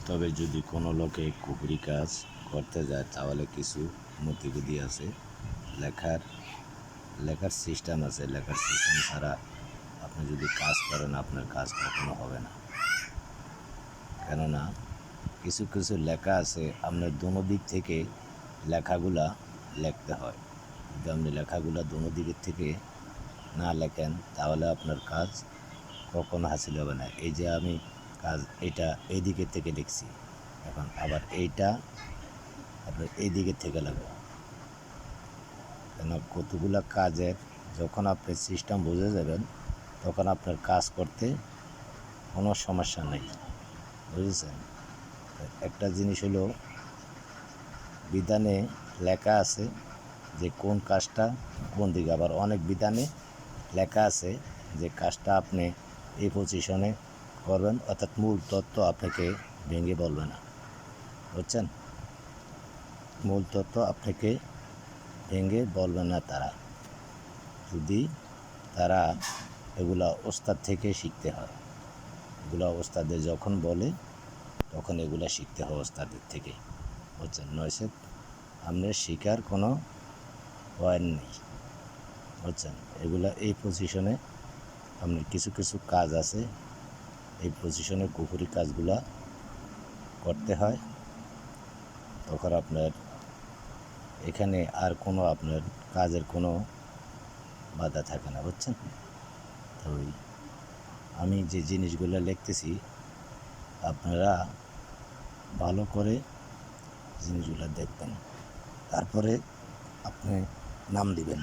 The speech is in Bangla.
তবে যদি কোনো লোকে কুফরি কাজ করতে যায় তাহলে কিছু মতিগতি আছে, লেখার সিস্টেম আছে। লেখার সিস্টেম ছাড়া আপনি যদি কাজ করেন আপনার কাজ কখনো হবে না। কেননা কিছু কিছু লেখা আছে আপনার দোনো দিক থেকে লেখাগুলা লিখতে হয়। যদি আপনি লেখাগুলা দোনো দিকের থেকে না লেখেন তাহলে আপনার কাজ কখনো হাসিল হবে না। এই যে আমি কাজ এইটা এই দিকের থেকে লিখছি, এখন আবার এইটা আপনার এই দিকের থেকে লাগবে। কেন কতগুলা কাজের যখন আপনি সিস্টেম বুঝে যাবেন তখন আপনার কাজ করতে কোনো সমস্যা নেই, বুঝেছেন? একটা জিনিস হলো বিধানে লেখা আছে যে কোন কাজটা কোন দিকে, আবার অনেক বিধানে লেখা আছে যে কাজটা আপনি এই পজিশনে করবেন, অর্থাৎ মূল তত্ত্ব আপনাকে ভেঙে বলবে না, বুঝছেন? মূল তত্ত্ব আপনাকে ভেঙে বলবে না তারা, যদি তারা এগুলা ওস্তাদ থেকে শিখতে হয়। এগুলা ওস্তাদের যখন বলে তখন এগুলা শিখতে হয় ওস্তাদের থেকে, বুঝছেন? নয়সে আপনার শিকার কোনো পয়েন্ট নেই, বুঝছেন? এগুলা এই পজিশনে আপনার কিছু কিছু কাজ আছে, এই পজিশনে কুফরি কাজগুলা করতে হয়, তখন আপনার এখানে আর কোনো আপনার কাজের কোনো বাধা থাকে না, বুঝছেন? তো আমি যে জিনিসগুলো লিখতেছি আপনারা ভালো করে জিনিসগুলো দেখবেন, তারপরে আপনি নাম দিবেন।